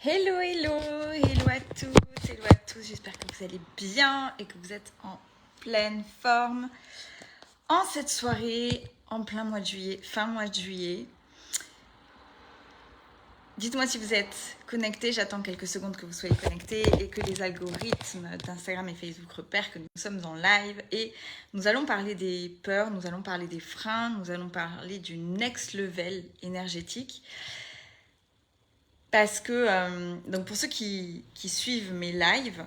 Hello, hello, hello à toutes, hello à tous. J'espère que vous allez bien et que vous êtes en pleine forme en cette soirée, en plein mois de juillet, fin mois de juillet. Dites-moi si vous êtes connectés, j'attends quelques secondes que vous soyez connectés et que les algorithmes d'Instagram et Facebook repèrent que nous sommes en live. Et nous allons parler des peurs, nous allons parler des freins, nous allons parler du next level énergétique. Parce que, donc pour ceux qui suivent mes lives,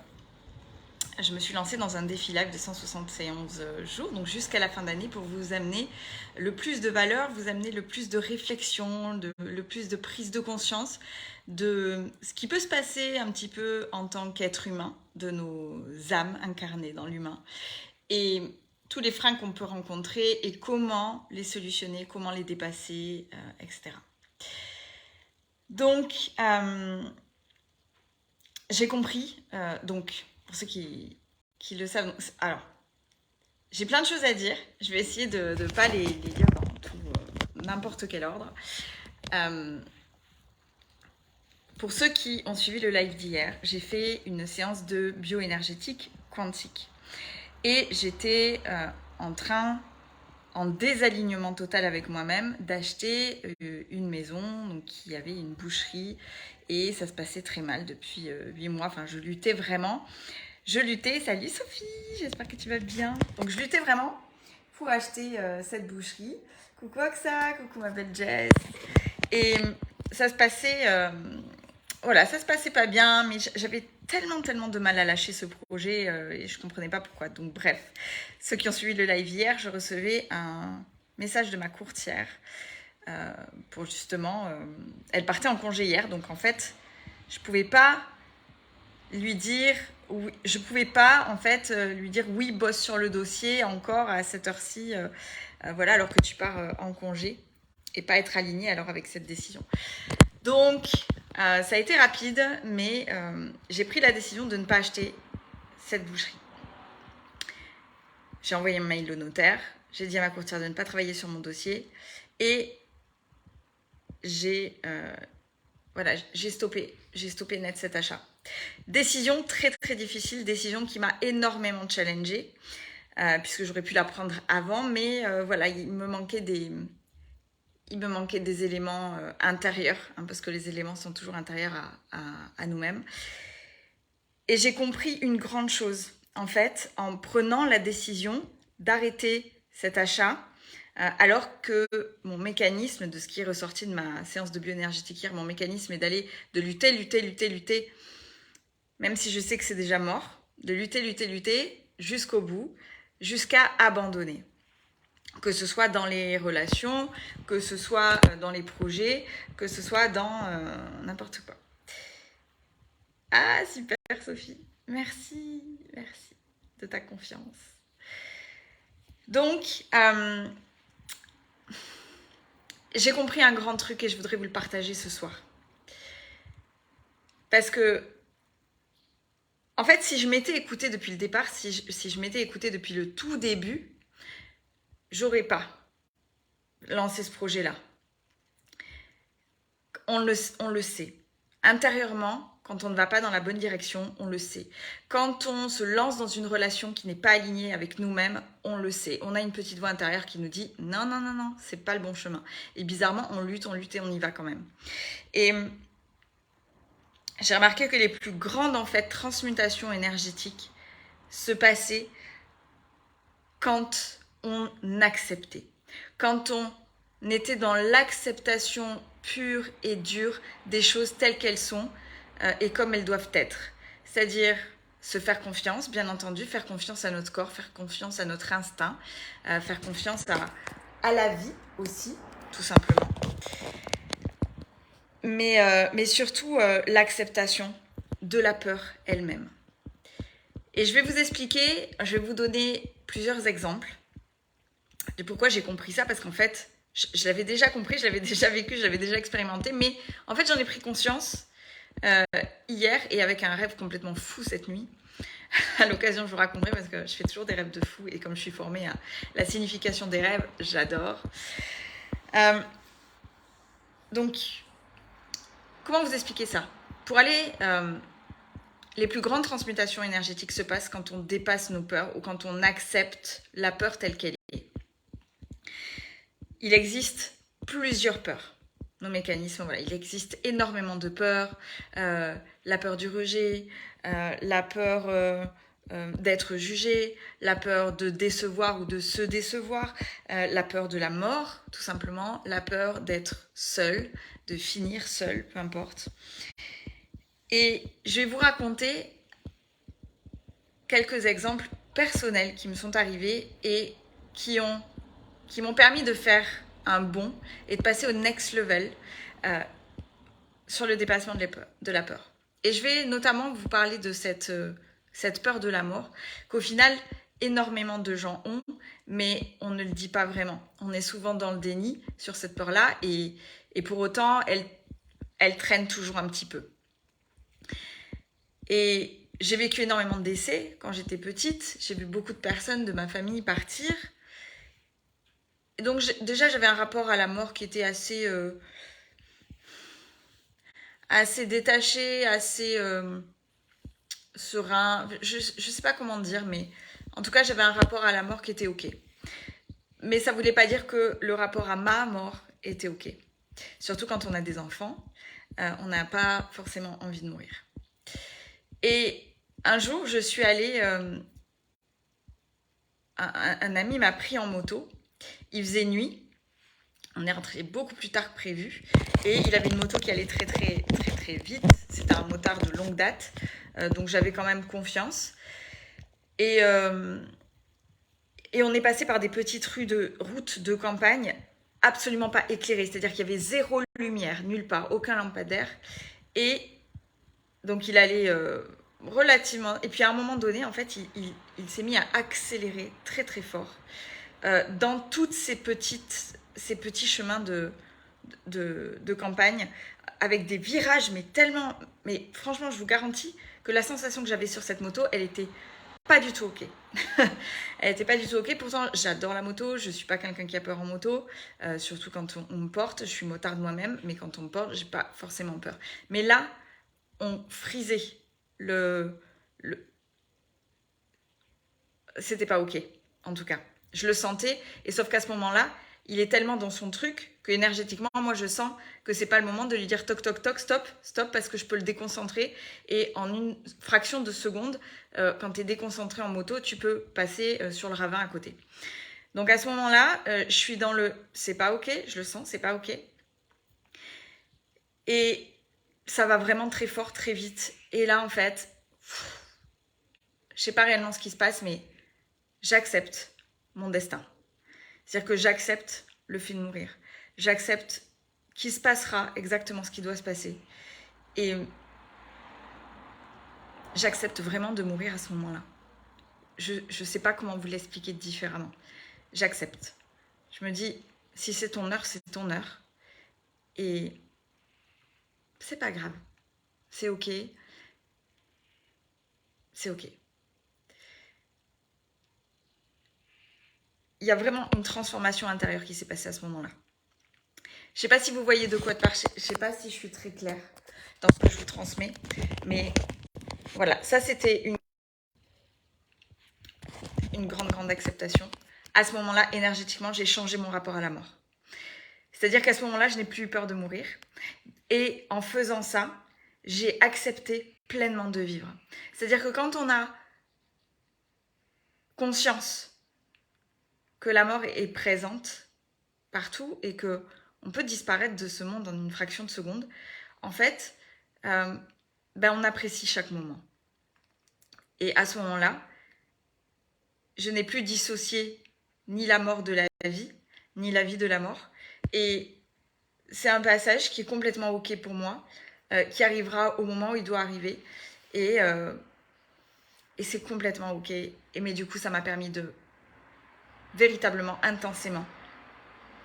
je me suis lancée dans un défi live de 171 jours, donc jusqu'à la fin d'année, pour vous amener le plus de valeur, vous amener le plus de réflexion, le plus de prise de conscience de ce qui peut se passer un petit peu en tant qu'être humain, de nos âmes incarnées dans l'humain, et tous les freins qu'on peut rencontrer et comment les solutionner, comment les dépasser, etc. Donc, j'ai compris, donc pour ceux qui le savent, alors, j'ai plein de choses à dire, je vais essayer de ne pas les lire dans tout, n'importe quel ordre. Pour ceux qui ont suivi le live d'hier, j'ai fait une séance de bioénergétique quantique. Et j'étais en désalignement total avec moi-même, d'acheter une maison donc, qui avait une boucherie et ça se passait très mal depuis 8 mois. Enfin, je luttais vraiment. Salut Sophie, j'espère que tu vas bien. Donc, je luttais vraiment pour acheter cette boucherie. Coucou Oxa, coucou ma belle Jess. Et ça se passait, ça se passait pas bien, mais j'avais tellement de mal à lâcher ce projet et je comprenais pas pourquoi. Donc bref, ceux qui ont suivi le live hier, je recevais un message de ma courtière pour justement... elle partait en congé hier, donc en fait, je pouvais pas lui dire... Oui, je pouvais pas en fait lui dire oui, bosse sur le dossier encore à cette heure-ci, alors que tu pars en congé et pas être aligné alors avec cette décision. Donc, ça a été rapide, mais j'ai pris la décision de ne pas acheter cette boucherie. J'ai envoyé un mail au notaire, j'ai dit à ma courtière de ne pas travailler sur mon dossier et j'ai stoppé net cet achat. Décision très difficile, décision qui m'a énormément challengée, puisque j'aurais pu la prendre avant, mais il me manquait des éléments intérieurs, parce que les éléments sont toujours intérieurs à nous-mêmes. Et j'ai compris une grande chose, en fait, en prenant la décision d'arrêter cet achat, alors que mon mécanisme, de ce qui est ressorti de ma séance de bioénergétique hier, mon mécanisme est de lutter, même si je sais que c'est déjà mort, de lutter jusqu'au bout, jusqu'à abandonner. Que ce soit dans les relations, que ce soit dans les projets, que ce soit dans n'importe quoi. Ah, super Sophie, merci de ta confiance. Donc, j'ai compris un grand truc et je voudrais vous le partager ce soir. Parce que, en fait, si je m'étais écoutée depuis le départ, si je m'étais écoutée depuis le tout début, j'aurais pas lancé ce projet-là. On le sait. Intérieurement, quand on ne va pas dans la bonne direction, on le sait. Quand on se lance dans une relation qui n'est pas alignée avec nous-mêmes, on le sait. On a une petite voix intérieure qui nous dit « Non, c'est pas le bon chemin ». Et bizarrement, on lutte et on y va quand même. Et j'ai remarqué que les plus grandes, en fait, transmutations énergétiques se passaient quand on acceptait. Quand on était dans l'acceptation pure et dure des choses telles qu'elles sont et comme elles doivent être. C'est-à-dire se faire confiance, bien entendu, faire confiance à notre corps, faire confiance à notre instinct, faire confiance à la vie aussi, tout simplement. Mais surtout l'acceptation de la peur elle-même. Et je vais vous expliquer, je vais vous donner plusieurs exemples de pourquoi j'ai compris ça, parce qu'en fait, je l'avais déjà compris, je l'avais déjà vécu, je l'avais déjà expérimenté, mais en fait, j'en ai pris conscience hier et avec un rêve complètement fou cette nuit. À l'occasion, je vous raconterai parce que je fais toujours des rêves de fou et comme je suis formée à la signification des rêves, j'adore. Donc, comment vous expliquer ça ? pour aller... les plus grandes transmutations énergétiques se passent quand on dépasse nos peurs ou quand on accepte la peur telle qu'elle est. Il existe plusieurs peurs. Nos mécanismes, voilà, il existe énormément de peurs. La peur du rejet, la peur d'être jugé, la peur de décevoir ou de se décevoir, la peur de la mort, tout simplement, la peur d'être seul, de finir seul, peu importe. Et je vais vous raconter quelques exemples personnels qui me sont arrivés et qui m'ont permis de faire un bond et de passer au next level sur le dépassement de la peur. Et je vais notamment vous parler de cette peur de la mort qu'au final, énormément de gens ont, mais on ne le dit pas vraiment. On est souvent dans le déni sur cette peur-là et pour autant, elle traîne toujours un petit peu. Et j'ai vécu énormément de décès quand j'étais petite. J'ai vu beaucoup de personnes de ma famille partir. Et donc déjà, j'avais un rapport à la mort qui était assez détaché, assez serein. Je sais pas comment dire, mais en tout cas, j'avais un rapport à la mort qui était OK. Mais ça voulait pas dire que le rapport à ma mort était OK. Surtout quand on a des enfants, on n'a pas forcément envie de mourir. Et un jour, je suis allée... un ami m'a pris en moto. Il faisait nuit. On est rentré beaucoup plus tard que prévu. Et il avait une moto qui allait très, très, très, très vite. C'était un motard de longue date. Donc, j'avais quand même confiance. Et on est passé par des petites routes de campagne absolument pas éclairées. C'est-à-dire qu'il y avait zéro lumière, nulle part, aucun lampadaire. Et donc, il allait relativement... Et puis, à un moment donné, en fait, il s'est mis à accélérer très, très fort dans toutes ces petits chemins de campagne avec des virages, mais franchement, je vous garantis que la sensation que j'avais sur cette moto, elle était pas du tout OK. Elle était pas du tout OK. Pourtant, j'adore la moto. Je suis pas quelqu'un qui a peur en moto, surtout quand on me porte. Je suis motarde moi-même, mais quand on me porte, j'ai pas forcément peur. Mais là, on frisait c'était pas OK, en tout cas. Je le sentais, et sauf qu'à ce moment-là, il est tellement dans son truc que énergétiquement, moi, je sens que c'est pas le moment de lui dire toc, toc, toc, stop, stop, parce que je peux le déconcentrer. Et en une fraction de seconde, quand tu es déconcentré en moto, tu peux passer sur le ravin à côté. Donc à ce moment-là, je suis dans le c'est pas OK, je le sens, c'est pas OK. Et ça va vraiment très fort, très vite. Et là, en fait, je sais pas réellement ce qui se passe, mais j'accepte mon destin. C'est-à-dire que j'accepte le fait de mourir. J'accepte qu'il se passera exactement ce qui doit se passer. Et j'accepte vraiment de mourir à ce moment-là. Je ne sais pas comment vous l'expliquer différemment. J'accepte. Je me dis, si c'est ton heure, c'est ton heure. Et c'est pas grave. C'est OK. C'est OK. Il y a vraiment une transformation intérieure qui s'est passée à ce moment-là. Je ne sais pas si vous voyez de quoi je parle. Je ne sais pas si je suis très claire dans ce que je vous transmets. Mais voilà, ça c'était une grande acceptation. À ce moment-là, énergétiquement, j'ai changé mon rapport à la mort. C'est-à-dire qu'à ce moment-là, je n'ai plus eu peur de mourir. Et en faisant ça, j'ai accepté pleinement de vivre. C'est-à-dire que quand on a conscience que la mort est présente partout et que on peut disparaître de ce monde en une fraction de seconde, en fait, on apprécie chaque moment. Et à ce moment-là, je n'ai plus dissocié ni la mort de la vie, ni la vie de la mort. Et c'est un passage qui est complètement OK pour moi, qui arrivera au moment où il doit arriver. Et c'est complètement OK. Mais du coup, ça m'a permis de véritablement, intensément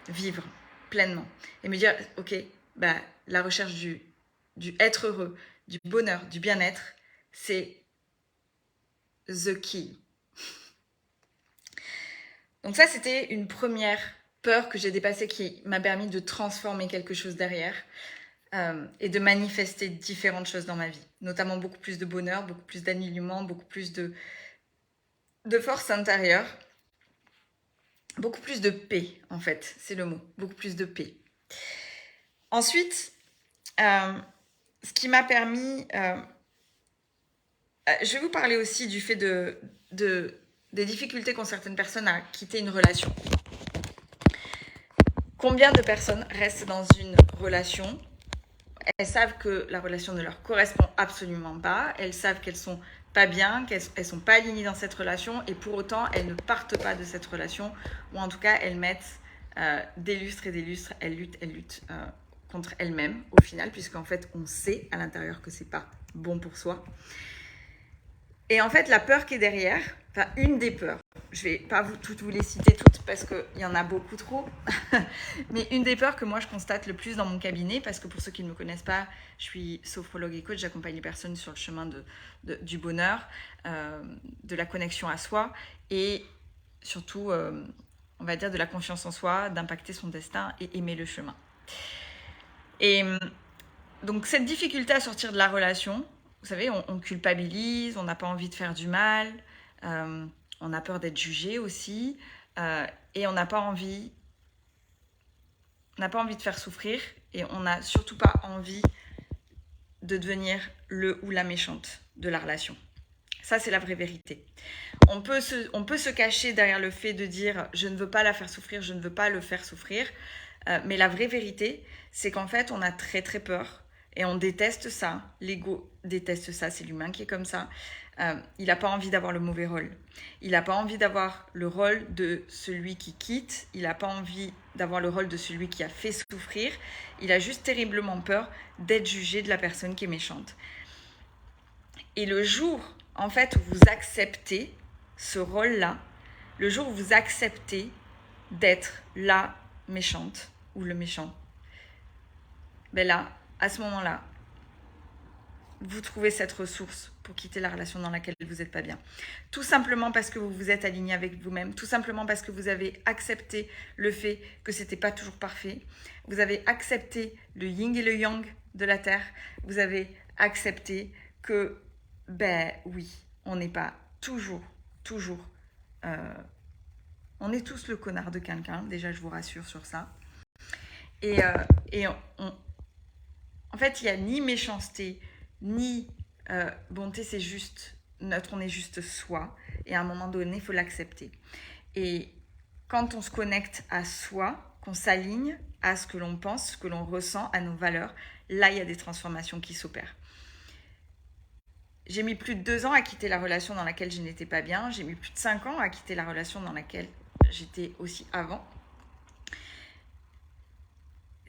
vivre pleinement. Et me dire, OK, la recherche du être heureux, du bonheur, du bien-être, c'est the key. Donc ça, c'était une première peur que j'ai dépassée qui m'a permis de transformer quelque chose derrière. et de manifester différentes choses dans ma vie, notamment beaucoup plus de bonheur, beaucoup plus d'alignement, beaucoup plus de force intérieure, beaucoup plus de paix, en fait, c'est le mot, beaucoup plus de paix. Ensuite, ce qui m'a permis... je vais vous parler aussi du fait des difficultés qu'ont certaines personnes à quitter une relation. Combien de personnes restent dans une relation? Elles savent que la relation ne leur correspond absolument pas, elles savent qu'elles sont pas bien, qu'elles ne sont pas alignées dans cette relation et pour autant elles ne partent pas de cette relation ou en tout cas elles mettent des lustres et des lustres, elles luttent contre elles-mêmes au final puisqu'en fait on sait à l'intérieur que c'est pas bon pour soi. Et en fait la peur qui est derrière, enfin une des peurs, je vais pas toutes vous les citer toutes parce qu'il y en a beaucoup trop, mais une des peurs que moi je constate le plus dans mon cabinet, parce que pour ceux qui ne me connaissent pas, je suis sophrologue et coach, j'accompagne les personnes sur le chemin du bonheur, de la connexion à soi et surtout, on va dire, de la confiance en soi, d'impacter son destin et aimer le chemin. Et donc cette difficulté à sortir de la relation, vous savez, on culpabilise, on n'a pas envie de faire du mal, on a peur d'être jugé aussi, et on n'a pas envie de faire souffrir, et on n'a surtout pas envie de devenir le ou la méchante de la relation. Ça, c'est la vraie vérité. On peut se cacher derrière le fait de dire « je ne veux pas la faire souffrir, je ne veux pas le faire souffrir », mais la vraie vérité, c'est qu'en fait, on a très très peur, et on déteste ça. L'ego déteste ça, c'est l'humain qui est comme ça. Il n'a pas envie d'avoir le mauvais rôle. Il n'a pas envie d'avoir le rôle de celui qui quitte. Il n'a pas envie d'avoir le rôle de celui qui a fait souffrir. Il a juste terriblement peur d'être jugé de la personne qui est méchante. Et le jour, en fait, où vous acceptez ce rôle-là, le jour où vous acceptez d'être la méchante ou le méchant, ben là, à ce moment-là, vous trouvez cette ressource pour quitter la relation dans laquelle vous n'êtes pas bien. Tout simplement parce que vous vous êtes aligné avec vous-même, tout simplement parce que vous avez accepté le fait que ce n'était pas toujours parfait, vous avez accepté le yin et le yang de la Terre, vous avez accepté que, ben oui, on n'est pas toujours, on est tous le connard de quelqu'un, déjà je vous rassure sur ça. Et en fait, il n'y a ni méchanceté, ni bonté, c'est juste neutre, on est juste soi. Et à un moment donné, il faut l'accepter. Et quand on se connecte à soi, qu'on s'aligne à ce que l'on pense, ce que l'on ressent, à nos valeurs, là, il y a des transformations qui s'opèrent. J'ai mis plus de 2 ans à quitter la relation dans laquelle je n'étais pas bien. J'ai mis plus de 5 ans à quitter la relation dans laquelle j'étais aussi avant.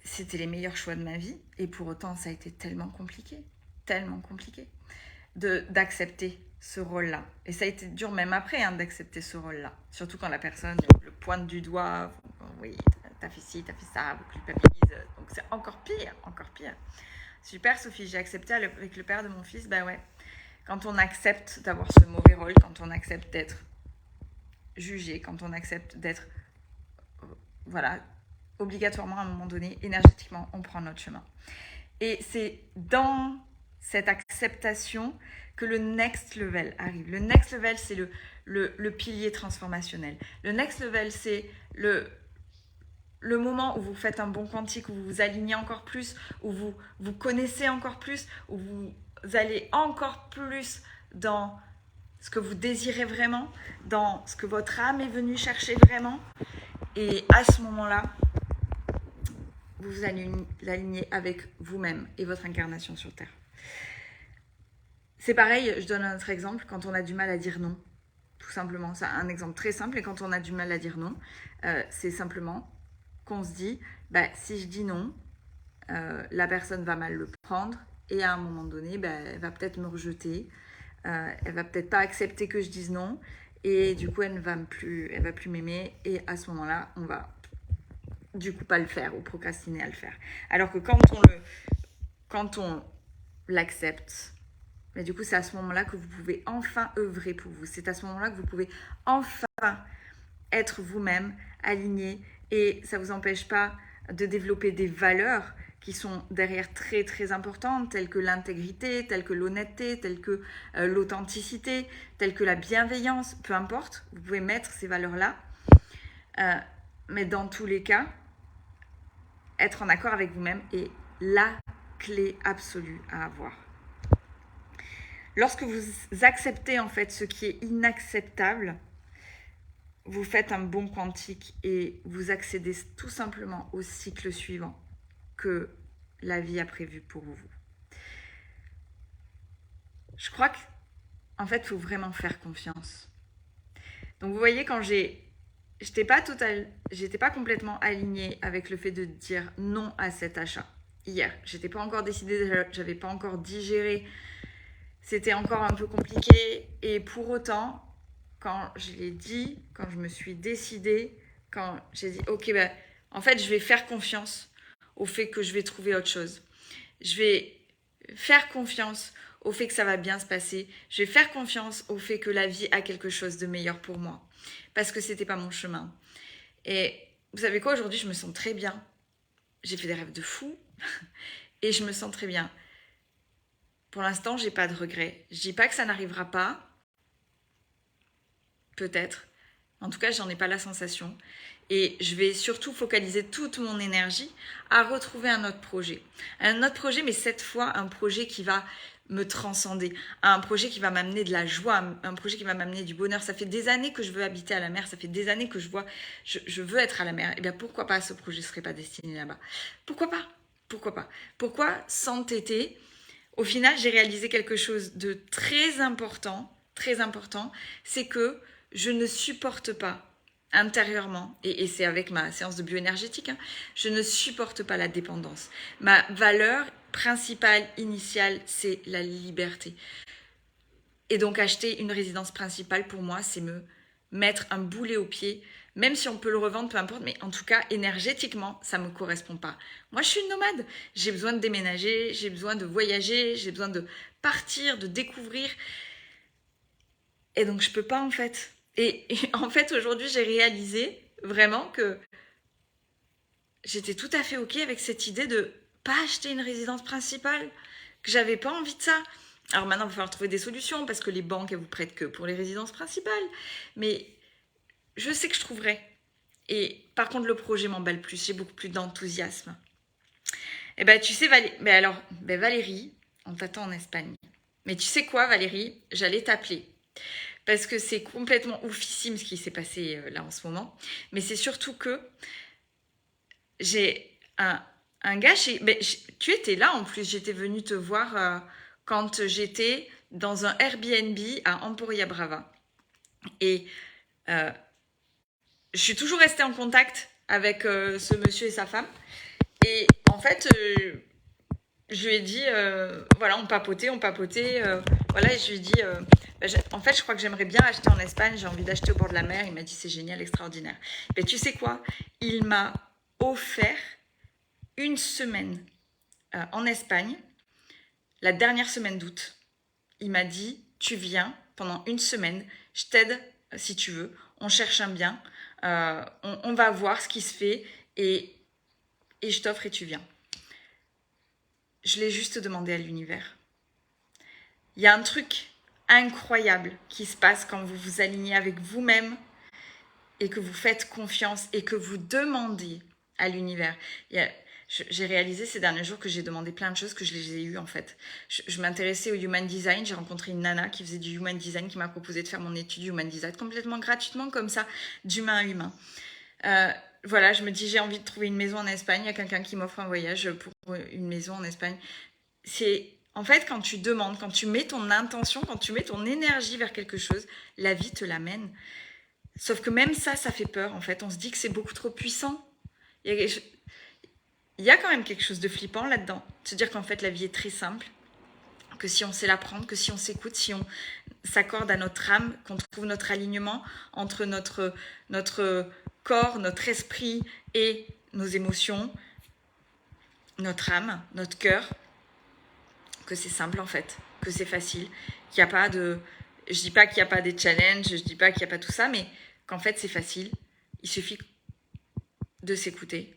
C'était les meilleurs choix de ma vie. Et pour autant, ça a été tellement compliqué d'accepter ce rôle-là. Et ça a été dur même après d'accepter ce rôle-là. Surtout quand la personne le pointe du doigt. Oui, t'as fait ci, t'as fait ça, vous culpabilise. Donc c'est encore pire. Super Sophie, j'ai accepté avec le père de mon fils. Ben ouais, quand on accepte d'avoir ce mauvais rôle, quand on accepte d'être jugé, quand on accepte d'être... voilà, obligatoirement à un moment donné, énergétiquement, on prend notre chemin. Et c'est dans cette acceptation que le next level arrive. Le next level, c'est le pilier transformationnel. Le next level, c'est le moment où vous faites un bon quantique, où vous vous alignez encore plus, où vous connaissez encore plus, où vous allez encore plus dans ce que vous désirez vraiment, dans ce que votre âme est venue chercher vraiment. Et à ce moment-là, vous vous alignez avec vous-même et votre incarnation sur Terre. C'est pareil, je donne un autre exemple, quand on a du mal à dire non, tout simplement. C'est un exemple très simple, et quand on a du mal à dire non, c'est simplement qu'on se dit, si je dis non, la personne va mal le prendre, et à un moment donné, elle va peut-être me rejeter, elle va peut-être pas accepter que je dise non, et du coup, elle va plus m'aimer, et à ce moment-là, on va du coup pas le faire ou procrastiner à le faire. Alors que quand on l'accepte, mais du coup c'est à ce moment-là que vous pouvez enfin œuvrer pour vous. C'est à ce moment-là que vous pouvez enfin être vous-même, aligné, et ça ne vous empêche pas de développer des valeurs qui sont derrière très très importantes, telles que l'intégrité, telles que l'honnêteté, telles que l'authenticité, telles que la bienveillance, peu importe, vous pouvez mettre ces valeurs-là. Mais dans tous les cas, être en accord avec vous-même est la clé absolue à avoir. Lorsque vous acceptez en fait ce qui est inacceptable, vous faites un bond quantique et vous accédez tout simplement au cycle suivant que la vie a prévu pour vous. Je crois qu'en fait, il faut vraiment faire confiance. Donc vous voyez, quand j'étais pas complètement alignée avec le fait de dire non à cet achat. Hier, j'étais pas encore décidée, j'avais pas encore digéré. C'était encore un peu compliqué. Et pour autant, quand je l'ai dit, quand je me suis décidée, quand j'ai dit, ok, en fait, je vais faire confiance au fait que je vais trouver autre chose. Je vais faire confiance au fait que ça va bien se passer. Je vais faire confiance au fait que la vie a quelque chose de meilleur pour moi. Parce que c'était pas mon chemin. Et vous savez quoi, aujourd'hui, je me sens très bien. J'ai fait des rêves de fou. Et je me sens très bien. Pour l'instant, j'ai pas de regrets. Je dis pas que ça n'arrivera pas. Peut-être. En tout cas, j'en ai pas la sensation. Et je vais surtout focaliser toute mon énergie à retrouver un autre projet. Un autre projet, mais cette fois, un projet qui va me transcender. Un projet qui va m'amener de la joie, un projet qui va m'amener du bonheur. Ça fait des années que je veux habiter à la mer, ça fait des années que je veux être à la mer. Eh bien, pourquoi pas ce projet ne serait pas destiné là-bas? Pourquoi pas? Pourquoi pas? Pourquoi s'entêter? Au final, j'ai réalisé quelque chose de très important, c'est que je ne supporte pas intérieurement, et c'est avec ma séance de bioénergétique, je ne supporte pas la dépendance. Ma valeur principale, initiale, c'est la liberté. Et donc acheter une résidence principale, pour moi, c'est me mettre un boulet au pied, même si on peut le revendre, peu importe, mais en tout cas, énergétiquement, ça ne me correspond pas. Moi, je suis une nomade. J'ai besoin de déménager, j'ai besoin de voyager, j'ai besoin de partir, de découvrir. Et donc, je ne peux pas, en fait. Et en fait, aujourd'hui, j'ai réalisé vraiment que j'étais tout à fait OK avec cette idée de pas acheter une résidence principale, que j'avais pas envie de ça. Alors maintenant, il va falloir trouver des solutions parce que les banques, elles vous prêtent que pour les résidences principales. Mais je sais que je trouverai. Et par contre, le projet m'emballe plus. J'ai beaucoup plus d'enthousiasme. Et ben, tu sais, Valérie, on t'attend en Espagne. Mais tu sais quoi, Valérie? J'allais t'appeler. Parce que c'est complètement oufissime ce qui s'est passé là en ce moment. Mais c'est surtout que j'ai un gars tu étais là en plus, j'étais venue te voir quand j'étais dans un Airbnb à Emporia Brava. Et je suis toujours restée en contact avec ce monsieur et sa femme. Et en fait, je lui ai dit, voilà, on papotait. Voilà, et je lui ai dit, en fait, je crois que j'aimerais bien acheter en Espagne, j'ai envie d'acheter au bord de la mer. Il m'a dit, c'est génial, extraordinaire. Mais tu sais quoi? Il m'a offert une semaine en Espagne, la dernière semaine d'août. Il m'a dit, tu viens pendant une semaine, je t'aide si tu veux, on cherche un bien, on va voir ce qui se fait et je t'offre et tu viens. Je l'ai juste demandé à l'univers. Il y a un truc incroyable qui se passe quand vous vous alignez avec vous-même et que vous faites confiance et que vous demandez à l'univers. J'ai réalisé ces derniers jours que j'ai demandé plein de choses, que je les ai eues en fait. Je m'intéressais au Human Design, j'ai rencontré une nana qui faisait du Human Design, qui m'a proposé de faire mon étude Human Design complètement gratuitement comme ça, d'humain à humain. Voilà, je me dis j'ai envie de trouver une maison en Espagne, il y a quelqu'un qui m'offre un voyage pour une maison en Espagne. C'est en fait quand tu demandes, quand tu mets ton intention, quand tu mets ton énergie vers quelque chose, la vie te l'amène. Sauf que même ça fait peur en fait. On se dit que c'est beaucoup trop puissant. Il y a quand même quelque chose de flippant là-dedans. Se dire qu'en fait la vie est très simple, que si on sait la prendre, que si on s'écoute, si on s'accorde à notre âme, qu'on trouve notre alignement entre notre corps, notre esprit et nos émotions, notre âme, notre cœur, que c'est simple en fait, que c'est facile, qu'il n'y a pas de... Je dis pas qu'il n'y a pas des challenges, je dis pas qu'il n'y a pas tout ça, mais qu'en fait c'est facile. Il suffit de s'écouter.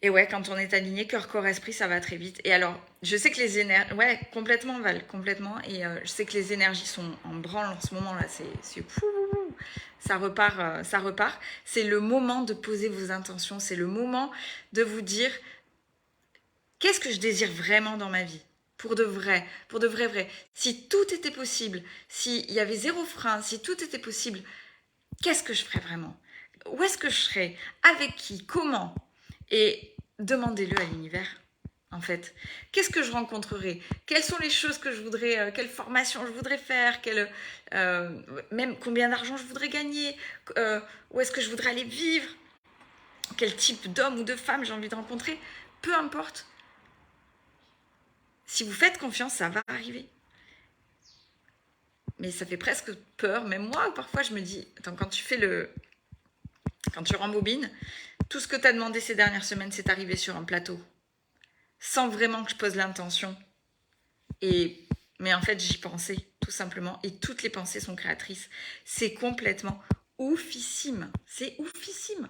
Et ouais, quand on est aligné, cœur, corps, esprit, ça va très vite. Et alors, je sais que les énergies... Ouais, complètement, Val, complètement. Et je sais que les énergies sont en branle en ce moment, là. C'est fou. Ça repart, ça repart. C'est le moment de poser vos intentions. C'est le moment de vous dire, qu'est-ce que je désire vraiment dans ma vie? Pour de vrai, vrai. Si tout était possible, s'il y avait zéro frein, si tout était possible, qu'est-ce que je ferais vraiment? Où est-ce que je serais? Avec qui? Comment? Et demandez-le à l'univers, en fait. Qu'est-ce que je rencontrerai? Quelles sont les choses que je voudrais, quelle formation je voudrais faire, même combien d'argent je voudrais gagner, où est-ce que je voudrais aller vivre, quel type d'homme ou de femme j'ai envie de rencontrer, peu importe. Si vous faites confiance, ça va arriver. Mais ça fait presque peur. Même moi, parfois, je me dis, attends, quand tu rembobines, tout ce que tu as demandé ces dernières semaines, c'est arrivé sur un plateau. Sans vraiment que je pose l'intention. Mais en fait, j'y pensais, tout simplement. Et toutes les pensées sont créatrices. C'est complètement oufissime. C'est oufissime.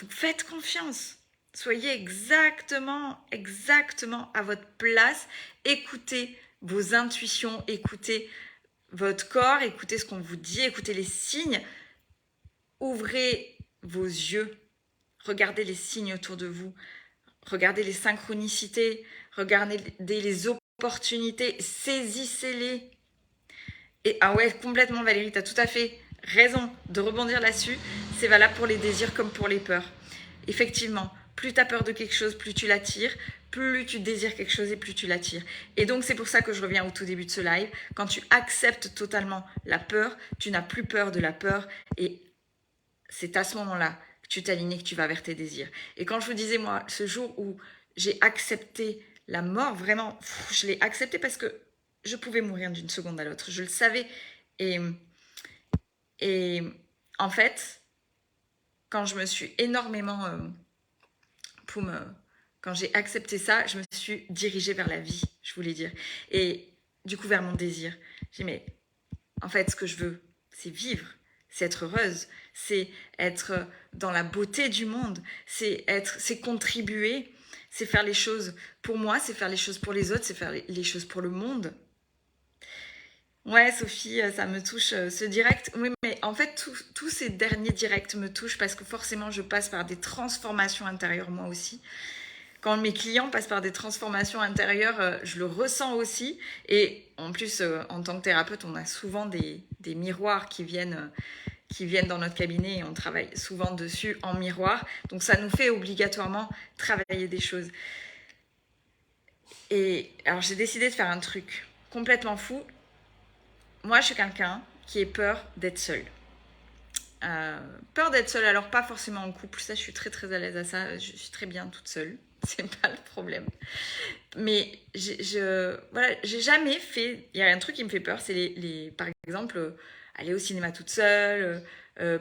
Donc faites confiance. Soyez exactement à votre place. Écoutez vos intuitions, écoutez votre corps, écoutez ce qu'on vous dit, écoutez les signes. Ouvrez vos yeux. Regardez les signes autour de vous. Regardez les synchronicités. Regardez les opportunités. Saisissez-les. Et ah ouais, complètement Valérie, tu as tout à fait raison de rebondir là-dessus. C'est valable pour les désirs comme pour les peurs. Effectivement, plus tu as peur de quelque chose, plus tu l'attires, plus tu désires quelque chose et plus tu l'attires. Et donc c'est pour ça que je reviens au tout début de ce live. Quand tu acceptes totalement la peur, tu n'as plus peur de la peur et c'est à ce moment-là que tu t'alignes et que tu vas vers tes désirs. Et quand je vous disais, moi, ce jour où j'ai accepté la mort, vraiment, je l'ai accepté parce que je pouvais mourir d'une seconde à l'autre. Je le savais. Et, et en fait, quand je me suis énormément... quand j'ai accepté ça, je me suis dirigée vers la vie, je voulais dire. Et du coup, vers mon désir. J'ai dit, mais en fait, ce que je veux, c'est vivre, c'est être heureuse, c'est être dans la beauté du monde, c'est contribuer, c'est faire les choses pour moi, c'est faire les choses pour les autres, c'est faire les choses pour le monde. Ouais, Sophie, ça me touche ce direct. Oui, mais en fait, tous ces derniers directs me touchent parce que forcément, je passe par des transformations intérieures moi aussi. Quand mes clients passent par des transformations intérieures, je le ressens aussi. Et en plus, en tant que thérapeute, on a souvent des miroirs qui viennent dans notre cabinet et on travaille souvent dessus en miroir. Donc ça nous fait obligatoirement travailler des choses. Et alors j'ai décidé de faire un truc complètement fou. Moi, je suis quelqu'un qui ait peur d'être seule. Peur d'être seule, alors pas forcément en couple, ça je suis très très à l'aise à ça, je suis très bien toute seule, c'est pas le problème. Mais voilà, j'ai jamais fait, il y a un truc qui me fait peur, c'est par exemple, aller au cinéma toute seule,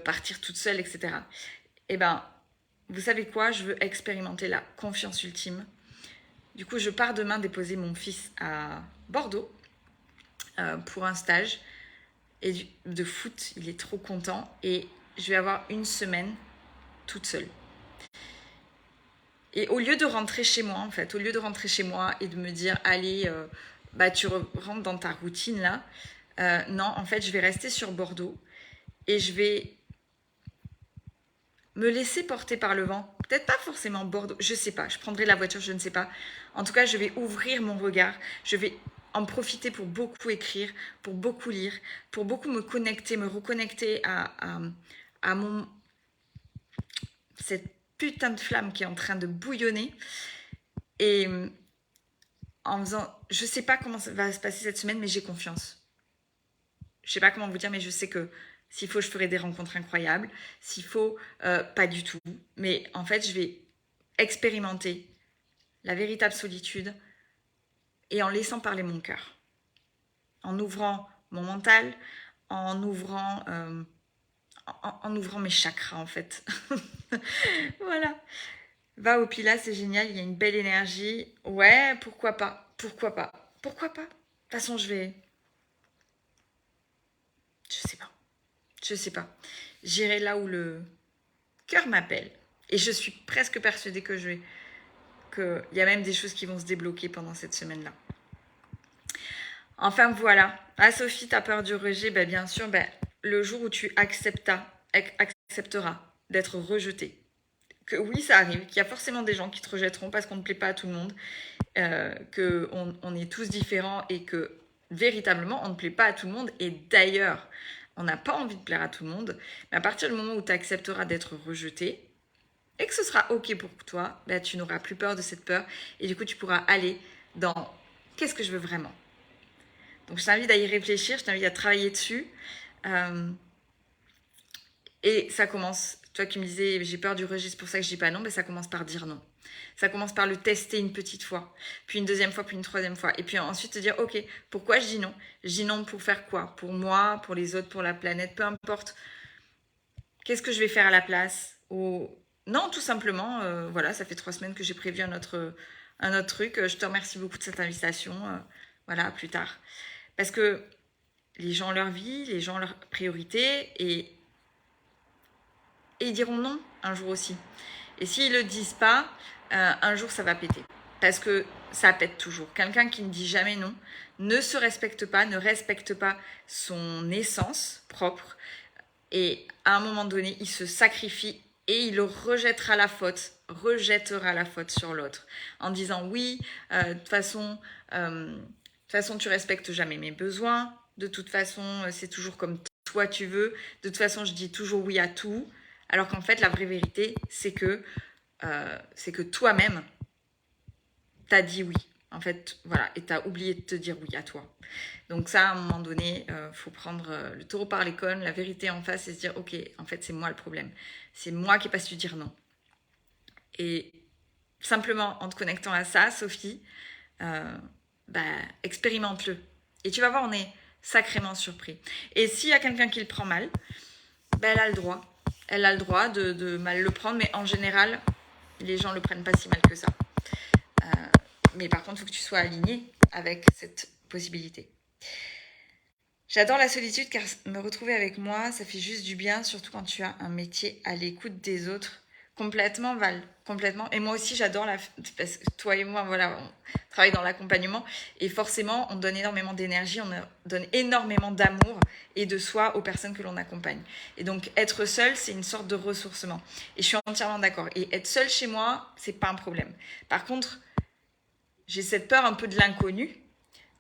partir toute seule, etc. Eh ben, vous savez quoi, je veux expérimenter la confiance ultime. Du coup, je pars demain déposer mon fils à Bordeaux pour un stage de foot. Il est trop content et je vais avoir une semaine toute seule. Et au lieu de rentrer chez moi, en fait, au lieu de rentrer chez moi et de me dire, allez, tu rentres dans ta routine là, non, en fait, je vais rester sur Bordeaux et je vais me laisser porter par le vent. Peut-être pas forcément Bordeaux, je sais pas, je prendrai la voiture, je ne sais pas. En tout cas, je vais ouvrir mon regard, je vais en profiter pour beaucoup écrire, pour beaucoup lire, pour beaucoup me connecter, me reconnecter à cette putain de flamme qui est en train de bouillonner. Et en faisant, je sais pas comment ça va se passer cette semaine, mais j'ai confiance. Je sais pas comment vous dire, mais je sais que s'il faut, je ferai des rencontres incroyables. S'il faut, pas du tout. Mais en fait, je vais expérimenter la véritable solitude et en laissant parler mon cœur. En ouvrant mon mental, en ouvrant mes chakras, en fait. Voilà. Va au Pilates, c'est génial, il y a une belle énergie. Ouais, pourquoi pas? Pourquoi pas? Pourquoi pas? De toute façon, je sais pas. Je sais pas. J'irai là où le cœur m'appelle. Et je suis presque persuadée qu'il y a même des choses qui vont se débloquer pendant cette semaine-là. Enfin voilà. Ah Sophie, t'as peur du rejet? Ben, bien sûr, le jour où tu accepteras d'être rejeté. Que oui, ça arrive, qu'il y a forcément des gens qui te rejetteront parce qu'on ne plaît pas à tout le monde, qu'on est tous différents et que véritablement on ne plaît pas à tout le monde. Et d'ailleurs, on n'a pas envie de plaire à tout le monde. Mais à partir du moment où tu accepteras d'être rejeté et que ce sera OK pour toi, tu n'auras plus peur de cette peur et du coup tu pourras aller dans qu'est-ce que je veux vraiment. Donc je t'invite à y réfléchir, je t'invite à travailler dessus. Et ça commence, toi qui me disais j'ai peur du rejet, c'est pour ça que je dis pas non, ça commence par dire non. Ça commence par le tester une petite fois, puis une deuxième fois, puis une troisième fois. Et puis ensuite te dire, ok, pourquoi je dis non? Je dis non pour faire quoi? Pour moi, pour les autres, pour la planète, peu importe. Qu'est-ce que je vais faire à la place? Ou... Non, tout simplement, voilà, ça fait 3 semaines que j'ai prévu un autre truc. Je te remercie beaucoup de cette invitation. Voilà, à plus tard. Parce que les gens ont leur vie, les gens ont leurs priorités et ils diront non un jour aussi. Et s'ils ne le disent pas, un jour ça va péter. Parce que ça pète toujours. Quelqu'un qui ne dit jamais non ne se respecte pas, ne respecte pas son essence propre. Et à un moment donné, il se sacrifie et il rejettera la faute sur l'autre. En disant oui, de toute façon, tu respectes jamais mes besoins. De toute façon, c'est toujours comme toi tu veux. De toute façon, je dis toujours oui à tout. Alors qu'en fait, la vraie vérité, c'est que toi-même, t'as dit oui. En fait, voilà, et t'as oublié de te dire oui à toi. Donc ça, à un moment donné, faut prendre le taureau par les cornes, la vérité en face et se dire, ok, en fait, c'est moi le problème. C'est moi qui n'ai pas su dire non. Et simplement, en te connectant à ça, Sophie, expérimente-le. Et tu vas voir, on est sacrément surpris. Et s'il y a quelqu'un qui le prend mal, elle a le droit. Elle a le droit de mal le prendre, mais en général, les gens ne le prennent pas si mal que ça. Mais par contre, il faut que tu sois aligné avec cette possibilité. J'adore la solitude car me retrouver avec moi, ça fait juste du bien, surtout quand tu as un métier à l'écoute des autres. Complètement, Val, complètement. Et moi aussi, j'adore parce que toi et moi, voilà, on travaille dans l'accompagnement et forcément, on donne énormément d'énergie, on donne énormément d'amour et de soi aux personnes que l'on accompagne. Et donc, être seul, c'est une sorte de ressourcement. Et je suis entièrement d'accord. Et être seul chez moi, c'est pas un problème. Par contre, j'ai cette peur un peu de l'inconnu,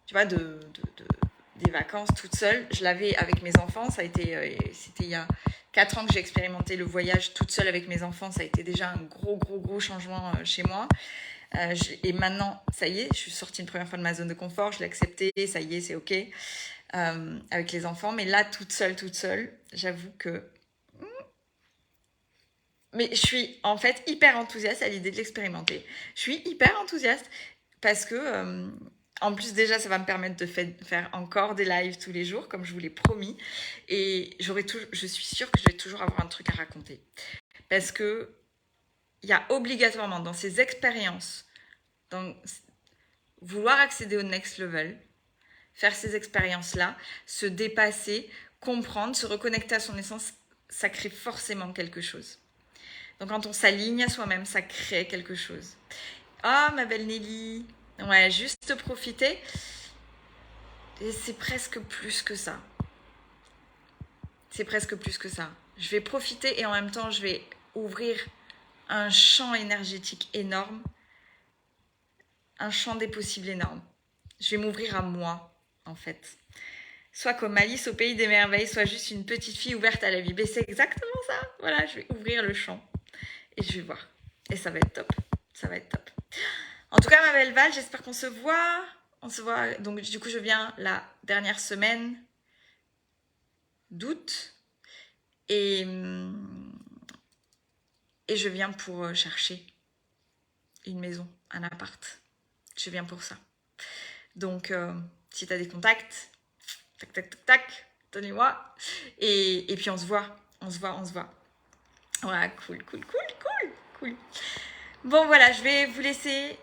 tu vois, des vacances toute seule. Je l'avais avec mes enfants, c'était il y a 4 ans que j'ai expérimenté le voyage toute seule avec mes enfants. Ça a été déjà un gros changement chez moi. Et maintenant, ça y est, je suis sortie une première fois de ma zone de confort, je l'ai accepté, ça y est, c'est ok, avec les enfants. Mais là, toute seule, j'avoue que... Mais je suis en fait hyper enthousiaste à l'idée de l'expérimenter. Je suis hyper enthousiaste parce que... en plus, déjà, ça va me permettre de faire encore des lives tous les jours, comme je vous l'ai promis. Et je suis sûre que je vais toujours avoir un truc à raconter. Parce que il y a obligatoirement dans ces expériences, dans vouloir accéder au next level, faire ces expériences-là, se dépasser, comprendre, se reconnecter à son essence, ça crée forcément quelque chose. Donc quand on s'aligne à soi-même, ça crée quelque chose. Ah, ma belle Nelly! Ouais, juste profiter. Et c'est presque plus que ça. C'est presque plus que ça. Je vais profiter et en même temps, je vais ouvrir un champ énergétique énorme. Un champ des possibles énorme. Je vais m'ouvrir à moi, en fait. Soit comme Alice au pays des merveilles, soit juste une petite fille ouverte à la vie. Mais c'est exactement ça. Voilà, je vais ouvrir le champ. Et je vais voir. Et ça va être top. Ça va être top. En tout cas, ma belle Val, j'espère qu'on se voit. On se voit. Donc, du coup, je viens la dernière semaine d'août. Et je viens pour chercher une maison, un appart. Je viens pour ça. Donc, si tu as des contacts, tac, donnez-moi. Et puis, on se voit. Voilà, cool. Bon, voilà, je vais vous laisser.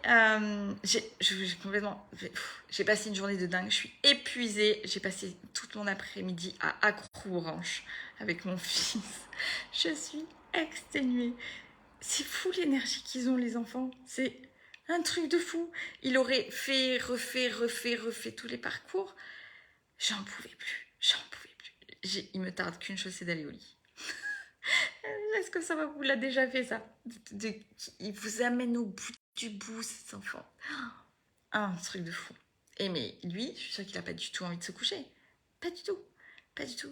J'ai passé une journée de dingue. Je suis épuisée. J'ai passé toute mon après-midi à Accroc-Orange avec mon fils. Je suis exténuée. C'est fou l'énergie qu'ils ont, les enfants. C'est un truc de fou. Il aurait refait tous les parcours. J'en pouvais plus. Il me tarde qu'une chose, c'est d'aller au lit. Est-ce que ça va vous l'a déjà fait, ça? Il vous amène au bout du bout, ces enfants. Un truc de fou. Et mais lui, je suis sûre qu'il n'a pas du tout envie de se coucher. Pas du tout.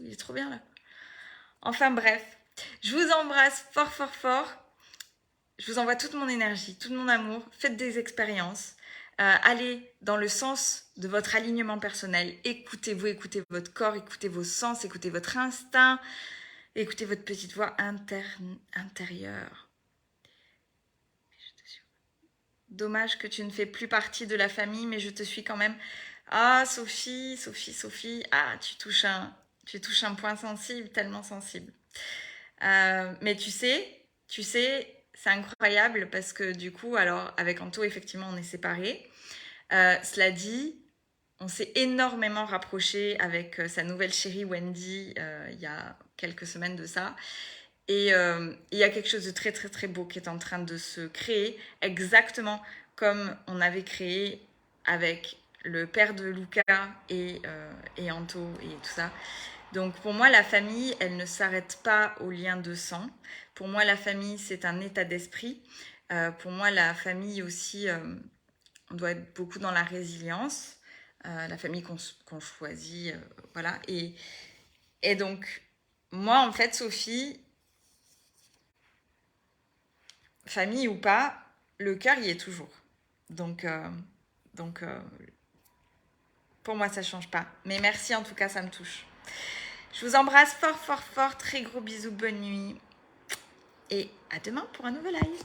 Il est trop bien là. Enfin bref, je vous embrasse fort. Je vous envoie toute mon énergie, tout mon amour. Faites des expériences. Allez dans le sens de votre alignement personnel. Écoutez-vous, écoutez votre corps, écoutez vos sens, écoutez votre instinct. Écoutez votre petite voix intérieure. Dommage que tu ne fais plus partie de la famille, mais je te suis quand même. Ah, Sophie. Ah, tu touches un point sensible, tellement sensible. Mais tu sais, c'est incroyable parce que du coup, alors avec Anto, effectivement, on est séparés. Cela dit, on s'est énormément rapprochés avec sa nouvelle chérie Wendy il y a quelques semaines de ça. Et il y a quelque chose de très beau qui est en train de se créer, exactement comme on avait créé avec le père de Luca et Anto et tout ça. Donc pour moi, la famille, elle ne s'arrête pas au lien de sang. Pour moi, la famille, c'est un état d'esprit. Pour moi, la famille aussi, on doit être beaucoup dans la résilience. La famille qu'on choisit, voilà. Et donc, moi, en fait, Sophie, famille ou pas, le cœur y est toujours. Donc, pour moi, ça change pas. Mais merci, en tout cas, ça me touche. Je vous embrasse fort. Très gros bisous, bonne nuit. Et à demain pour un nouvel live.